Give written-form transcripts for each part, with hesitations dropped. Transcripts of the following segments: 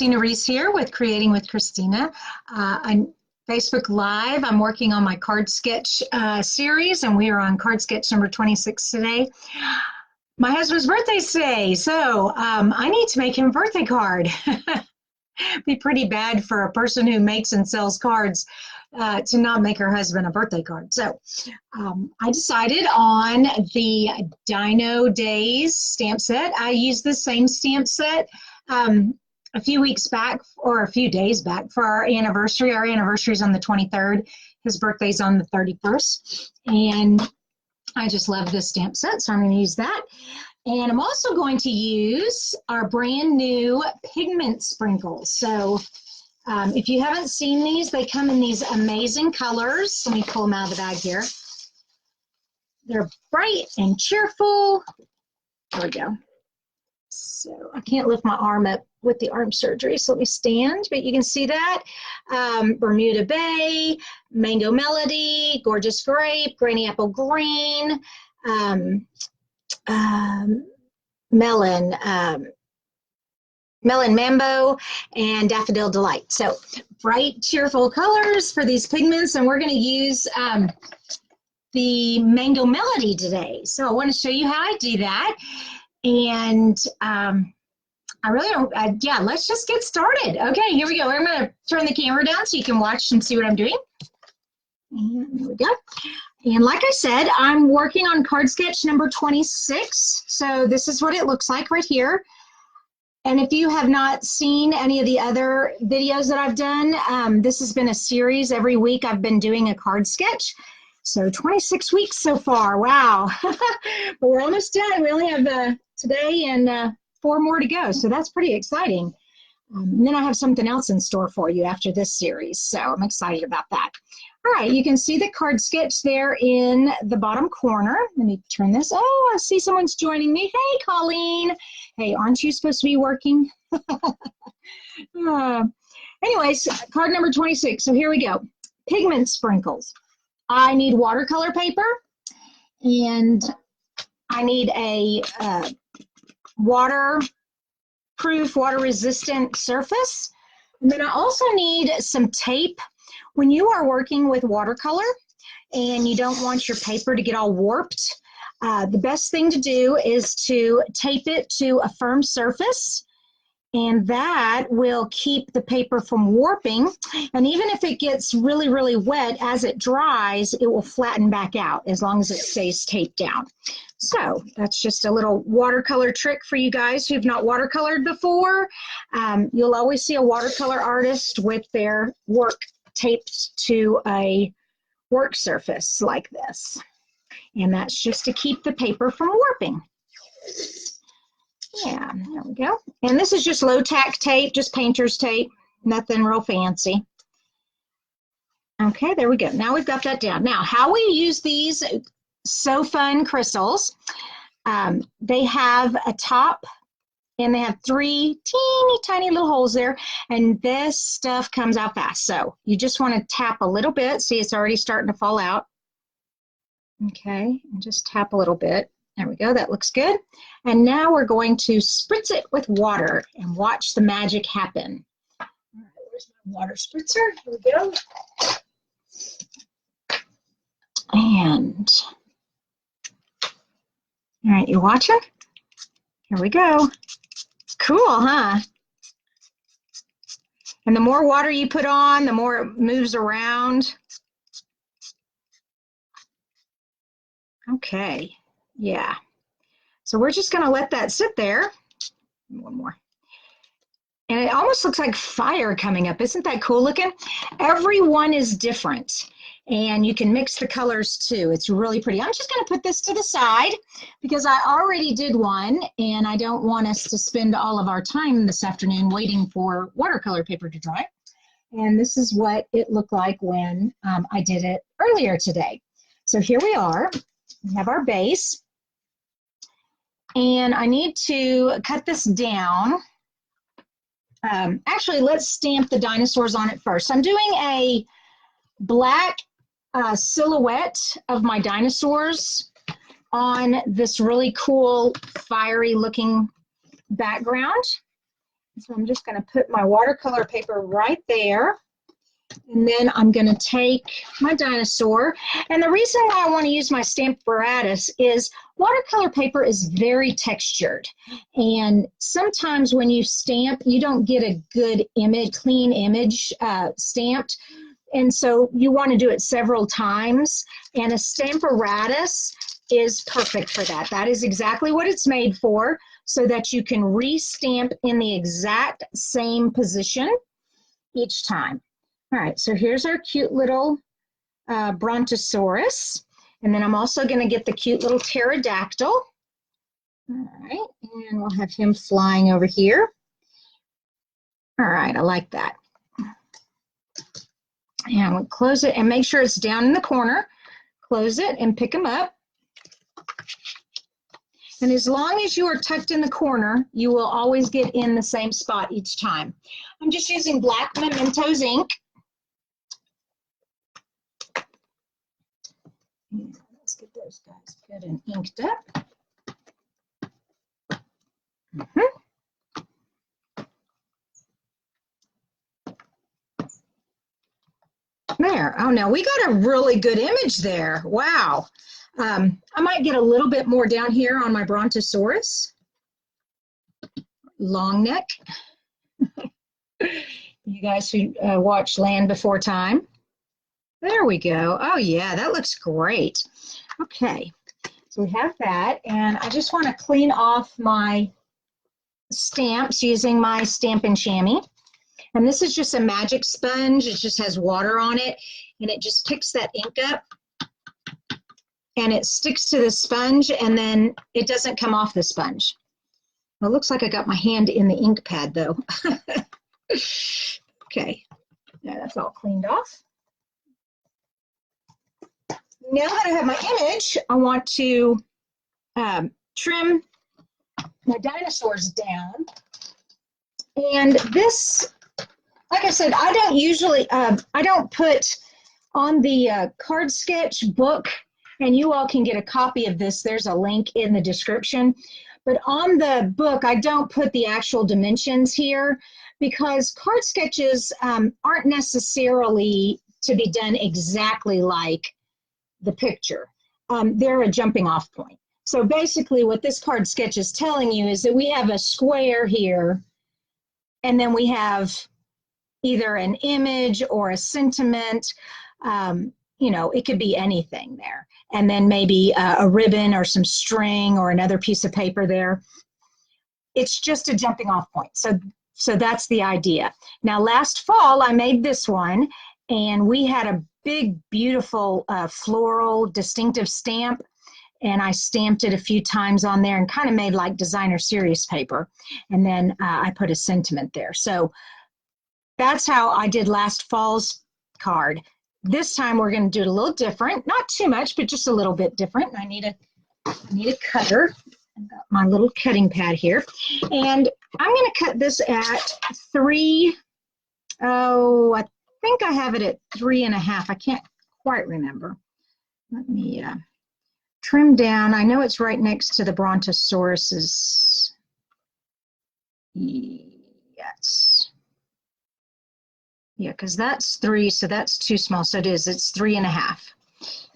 Kristina Reese here with Creating with Kristina. On Facebook Live, I'm working on my card sketch series, and we are on card sketch number 26 today. My husband's birthday's today, so I need to make him a birthday card. Be pretty bad for a person who makes and sells cards to not make her husband a birthday card. So I decided on the Dino Days stamp set. I used the same stamp set a few weeks back, or a few days back, for our anniversary. Our anniversary is on the 23rd. His birthday's on the 31st. And I just love this stamp set, so I'm going to use that. And I'm also going to use our brand new Pigment Sprinkles. So if you haven't seen these, they come in these amazing colors. Let me pull them out of the bag here. They're bright and cheerful. There we go. So I can't lift my arm up with the arm surgery, so let me stand, but you can see that. Bermuda Bay, Mango Melody, Gorgeous Grape, Granny Apple Green, Melon Mambo, and Daffodil Delight. So bright, cheerful colors for these pigments, and we're going to use the Mango Melody today. So I want to show you how I do that. And I really don't, yeah, let's just get started. Okay, here we go. I'm going to turn the camera down so you can watch and see what I'm doing. And there we go. And like I said, I'm working on card sketch number 26. So this is what it looks like right here. And if you have not seen any of the other videos that I've done, this has been a series. Every week I've been doing a card sketch. So 26 weeks so far. Wow. But we're almost done. We only have today and 4 more to go. So that's pretty exciting. And then I have something else in store for you after this series. So I'm excited about that. All right, you can see the card sketch there in the bottom corner. Let me turn this. Oh, I see someone's joining me. Hey, Colleen. Hey, aren't you supposed to be working? Anyways, card number 26. So here we go. Pigment Sprinkles. I need watercolor paper, and I need a waterproof, water-resistant surface. And then I also need some tape. When you are working with watercolor and you don't want your paper to get all warped, the best thing to do is to tape it to a firm surface, and that will keep the paper from warping. And even if it gets really, really wet, as it dries, it will flatten back out as long as it stays taped down. So that's just a little watercolor trick for you guys who've not watercolored before. You'll always see a watercolor artist with their work taped to a work surface like this. And that's just to keep the paper from warping. Yeah, there we go. And this is just low tack tape, just painter's tape, nothing real fancy. Okay, there we go. Now we've got that down. Now, how we use these So Fun crystals, they have a top, and they have 3 teeny tiny little holes there, and this stuff comes out fast. So you just want to tap a little bit. See, it's already starting to fall out. Okay, and just tap a little bit. There we go, that looks good. And now we're going to spritz it with water and watch the magic happen. All right, where's my water spritzer? Here we go. And, all right, you watching? Here we go. Cool, huh? And the more water you put on, the more it moves around. Okay. Yeah, so we're just going to let that sit there. One more. And it almost looks like fire coming up. Isn't that cool looking? Every one is different, and you can mix the colors too. It's really pretty. I'm just going to put this to the side because I already did one, and I don't want us to spend all of our time this afternoon waiting for watercolor paper to dry. And this is what it looked like when I did it earlier today. So here we are. We have our base. And I need to cut this down. Actually, let's stamp the dinosaurs on it first. I'm doing a black silhouette of my dinosaurs on this really cool, fiery looking background. So I'm just going to put my watercolor paper right there. And then I'm going to take my dinosaur. And the reason why I want to use my stamp apparatus is watercolor paper is very textured. And sometimes when you stamp, you don't get a good image, clean image stamped. And so you want to do it several times. And a stamp apparatus is perfect for that. That is exactly what it's made for, so that you can re-stamp in the exact same position each time. All right, so here's our cute little Brontosaurus. And then I'm also going to get the cute little pterodactyl. All right, and we'll have him flying over here. All right, I like that. And we'll close it and make sure it's down in the corner. Close it and pick him up. And as long as you are tucked in the corner, you will always get in the same spot each time. I'm just using black Mementos ink. And let's get those guys good and inked up. There. Oh, now we got a really good image there. Wow. I might get a little bit more down here on my Brontosaurus. Long neck. You guys who watch Land Before Time. There we go. Oh, yeah, that looks great. Okay, so we have that. And I just want to clean off my stamps using my Stampin' Chamois. And this is just a magic sponge. It just has water on it, and it just picks that ink up, and it sticks to the sponge, and then it doesn't come off the sponge. Well, it looks like I got my hand in the ink pad, though. Okay, now that's all cleaned off. Now that I have my image, I want to trim my dinosaurs down. And this, like I said, I don't usually, I don't put on the card sketch book, and you all can get a copy of this. There's a link in the description. But on the book, I don't put the actual dimensions here because card sketches aren't necessarily to be done exactly like the picture. They're a jumping off point. So basically what this card sketch is telling you is that we have a square here, and then we have either an image or a sentiment. You know, it could be anything there. And then maybe a ribbon or some string or another piece of paper there. It's just a jumping off point. So that's the idea. Now, last fall, I made this one, and we had a big, beautiful floral distinctive stamp, and I stamped it a few times on there and kind of made like designer serious paper. And then I put a sentiment there. So that's how I did last fall's card. This time we're going to do it a little different, not too much, but just a little bit different. I need a cutter. I've got my little cutting pad here, and I'm going to cut this at 3. Oh, I think I have it at 3.5. I can't quite remember. Let me trim down. I know it's right next to the Brontosaurus's. Yes. Yeah, because that's 3, so that's too small. So it's 3.5.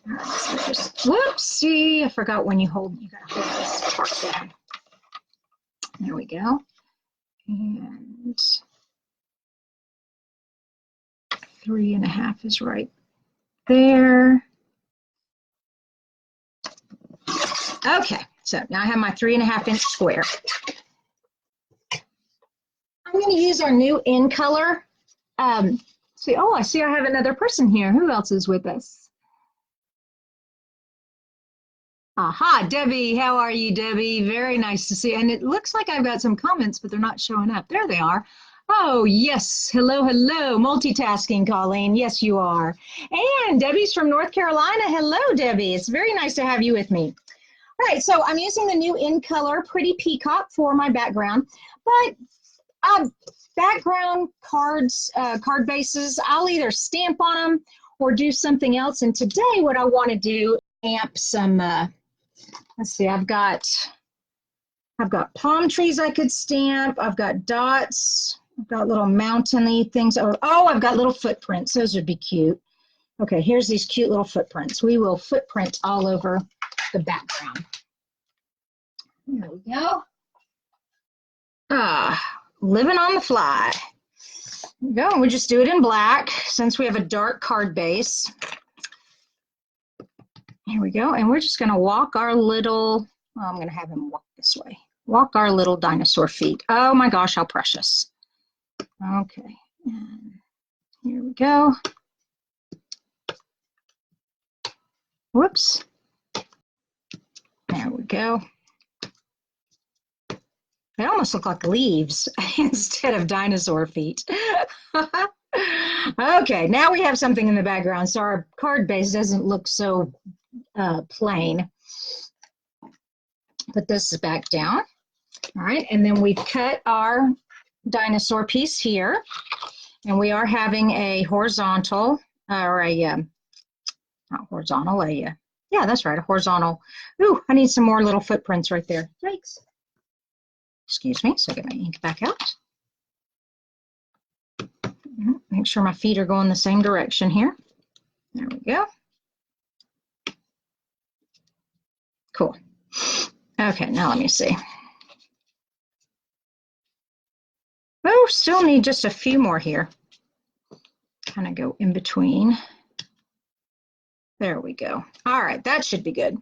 All right, so just, whoopsie, I forgot when you gotta hold this part down. There we go. And 3.5 is right there. Okay, so now I have my 3.5-inch square. I'm going to use our new in color. I see I have another person here. Who else is with us? Aha, Debbie. How are you, Debbie? Very nice to see you. And it looks like I've got some comments, but they're not showing up. There they are. Oh, yes. Hello, hello. Multitasking, Colleen. Yes, you are. And Debbie's from North Carolina. Hello, Debbie. It's very nice to have you with me. All right, so I'm using the new in color Pretty Peacock for my background, but background cards, card bases, I'll either stamp on them or do something else. And today what I want to do is stamp some, let's see, I've got I've got palm trees I could stamp. I've got dots. I've got little mountainy things. Oh, I've got little footprints. Those would be cute. Okay, here's these cute little footprints. We will footprint all over the background. There we go. Living on the fly. There we go. And we just do it in black since we have a dark card base. Here we go. And we're just going to walk our little, well, I'm going to have him walk this way. Walk our little dinosaur feet. Oh my gosh, how precious. Okay. And here we go. Whoops. There we go. They almost look like leaves instead of dinosaur feet. Okay, now we have something in the background, so our card base doesn't look so plain. Put this back down. All right, and then we've cut our dinosaur piece here, and we are having a horizontal, or a, not horizontal, yeah, that's right, a horizontal. Ooh, I need some more little footprints right there. Yikes. Excuse me, so I get my ink back out. Make sure my feet are going the same direction here. There we go. Cool. Okay, now let me see. Oh, still need just a few more here. Kind of go in between. There we go. All right, that should be good.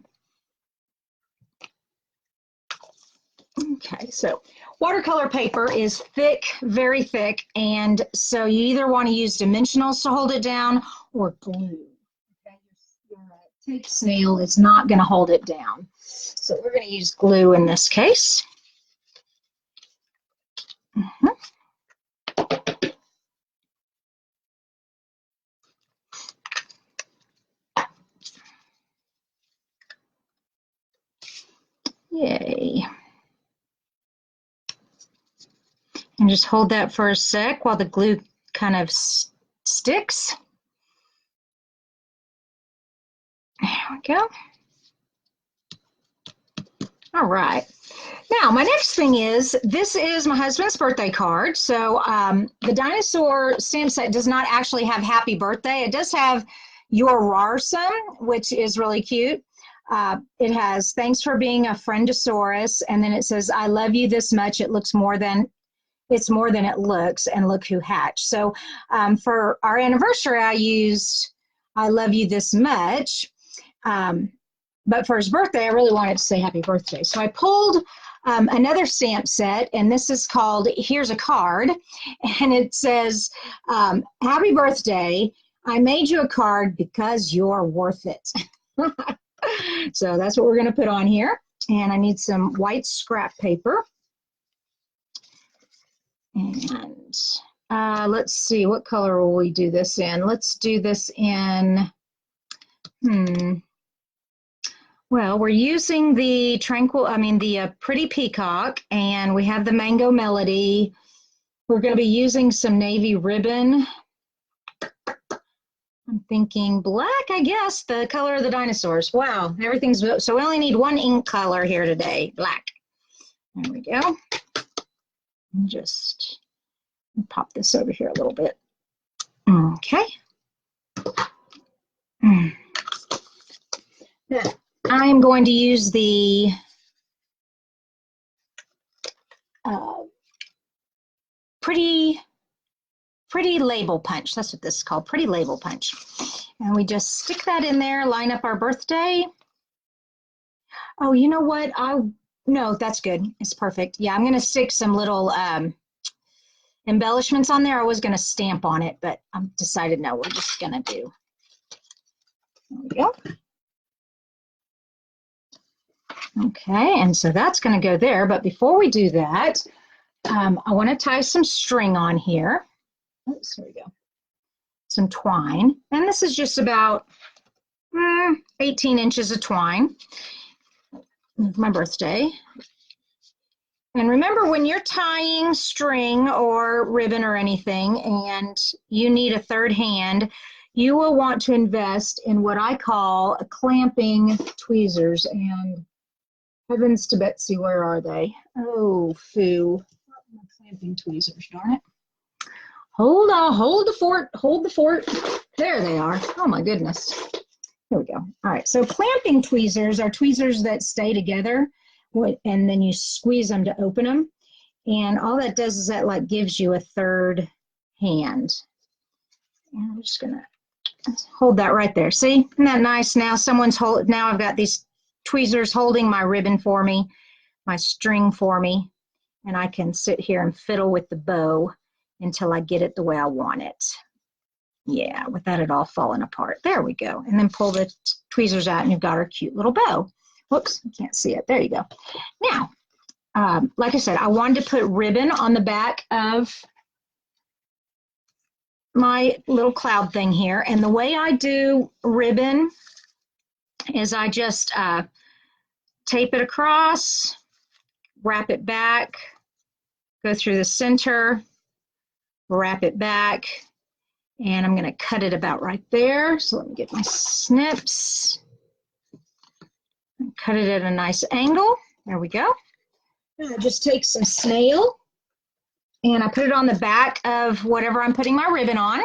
Okay, so watercolor paper is thick, very thick, and so you either want to use dimensionals to hold it down or glue. Okay, your tape snail is not going to hold it down. So we're going to use glue in this case. Yay. And just hold that for a sec while the glue kind of sticks. There we go. All right. Now, my next thing is, this is my husband's birthday card. So the dinosaur stamp set does not actually have happy birthday. It does have your rarsome, which is really cute. It has thanks for being a friendosaurus, and then it says, I love you this much. It looks more than it's more than it looks, and look who hatched. So for our anniversary, I used I love you this much. But for his birthday, I really wanted to say happy birthday. So I pulled another stamp set, and this is called Here's a Card. And it says, happy birthday. I made you a card because you're worth it. So that's what we're going to put on here. And I need some white scrap paper. And let's see, what color will we do this in? Let's do this in, well, we're using the Pretty Peacock, and we have the Mango Melody. We're going to be using some navy ribbon. I'm thinking black, I guess, the color of the dinosaurs. Wow, everything's, so we only need one ink color here today, black. There we go. Just pop this over here a little bit. Okay. Now, I'm going to use the pretty label punch. That's what this is called, Pretty Label Punch. And we just stick that in there, line up our birthday. Oh, you know what? No, that's good. It's perfect. Yeah, I'm going to stick some little embellishments on there. I was going to stamp on it, but I decided no, we're just going to do. There we go. Okay, and so that's going to go there. But before we do that, I want to tie some string on here. Oops, there we go. Some twine. And this is just about 18 inches of twine. My birthday. And remember, when you're tying string or ribbon or anything and you need a third hand, you will want to invest in what I call clamping tweezers. And Heavens to Betsy, where are they? Oh, foo. My clamping tweezers, darn it. Hold on, hold the fort, hold the fort. There they are. Oh my goodness. Here we go. All right, so clamping tweezers are tweezers that stay together, and then you squeeze them to open them. And all that does is that like gives you a third hand. And I'm just gonna hold that right there. See, isn't that nice? Now now I've got these tweezers holding my ribbon for me, my string for me, and I can sit here and fiddle with the bow until I get it the way I want it. Yeah, without it all falling apart. There we go. And then pull the tweezers out and you've got our cute little bow. Whoops, I can't see it. There you go. Now, like I said, I wanted to put ribbon on the back of my little cloud thing here. And the way I do ribbon is I just tape it across, wrap it back, go through the center, wrap it back, and I'm going to cut it about right there. So let me get my snips. Cut it at a nice angle. There we go. Now I just take some snail and I put it on the back of whatever I'm putting my ribbon on.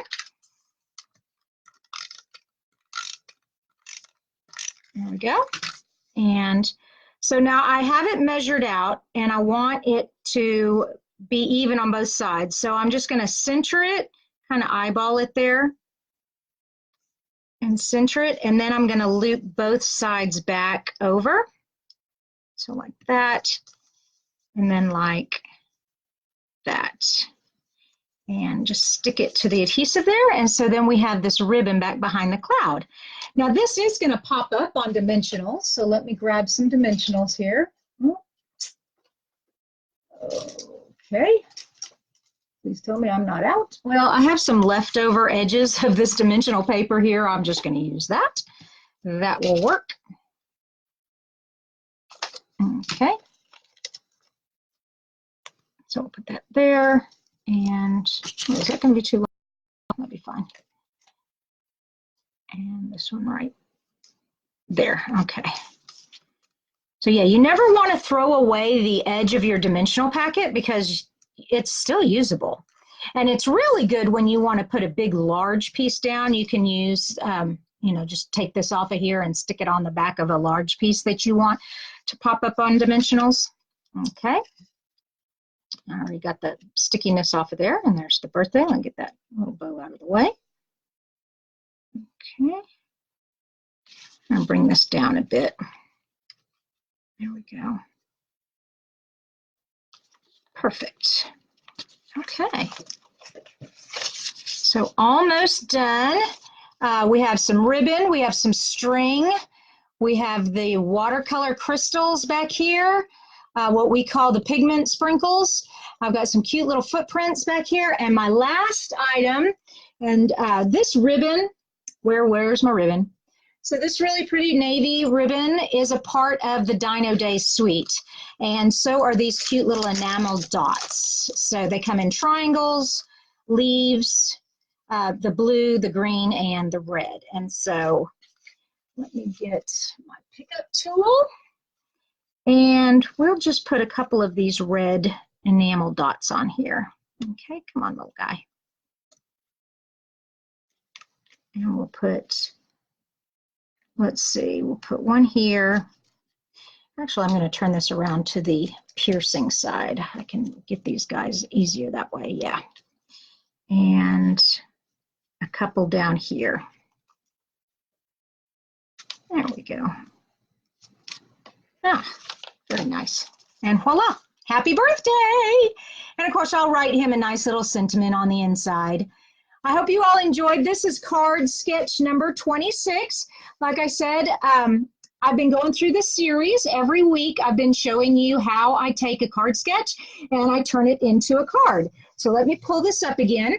There we go. And so now I have it measured out and I want it to be even on both sides. So I'm just going to center it, kind of eyeball it there and center it. And then I'm going to loop both sides back over. So like that. And then like that. And just stick it to the adhesive there. And so then we have this ribbon back behind the cloud. Now this is going to pop up on dimensionals. So let me grab some dimensionals here. Okay. Please tell me I'm not out. Well, I have some leftover edges of this dimensional paper here. I'm just going to use that. That will work. Okay. So we'll put that there. And is that going to be too long? That'll be fine. And this one right there. Okay. So yeah, you never want to throw away the edge of your dimensional packet because it's still usable. And it's really good when you want to put a big, large piece down. You can use, you know, just take this off of here and stick it on the back of a large piece that you want to pop up on dimensionals. Okay. I already got the stickiness off of there, and there's the birthday. I'll get that little bow out of the way. Okay. I'll bring this down a bit. There we go. Perfect. Okay. So almost done. We have some ribbon, we have some string, we have the watercolor crystals back here, what we call the pigment sprinkles. I've got some cute little footprints back here, and my last item, and this ribbon, where's my ribbon? So this really pretty navy ribbon is a part of the Dino Days suite, and so are these cute little enamel dots. So they come in triangles, leaves, the blue, the green, and the red. And so let me get my pickup tool, and we'll just put a couple of these red enamel dots on here. Okay, come on, little guy. And we'll put, let's see, we'll put one here. Actually, I'm going to turn this around to the piercing side. I can get these guys easier that way, yeah. And a couple down here. There we go. Ah, very nice. And voila, happy birthday! And of course, I'll write him a nice little sentiment on the inside. I hope you all enjoyed. This is card sketch number 26. Like I said, I've been going through this series. Every week I've been showing you how I take a card sketch and I turn it into a card. So let me pull this up again,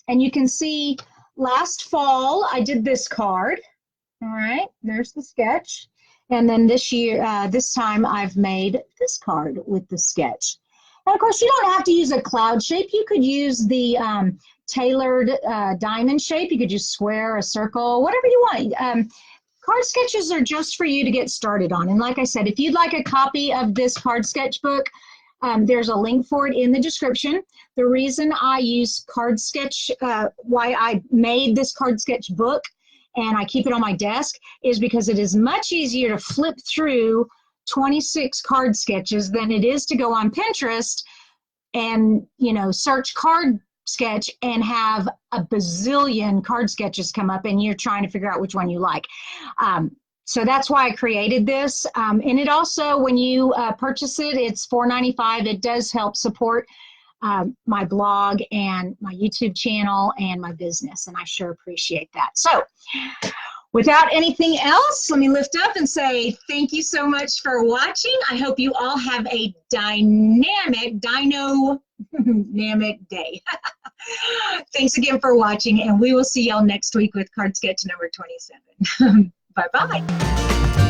and you can see last fall I did this card. All right, there's the sketch. And then this year, this time I've made this card with the sketch. And of course, you don't have to use a cloud shape. You could use the tailored diamond shape. You could use square, a circle, whatever you want. card sketches are just for you to get started on. And like I said, if you'd like a copy of this card sketch book, there's a link for it in the description. The reason I use card sketch, why I made this card sketch book and I keep it on my desk, is because it is much easier to flip through 26 card sketches than it is to go on Pinterest and, you know, search card sketch and have a bazillion card sketches come up and you're trying to figure out which one you like. So that's why I created this. And it also, when you purchase it, it's $4.95. It does help support my blog and my YouTube channel and my business, and I sure appreciate that. So without anything else, let me lift up and say thank you so much for watching. I hope you all have a dynamic day. Thanks again for watching, and we will see y'all next week with card sketch number 27. Bye-bye.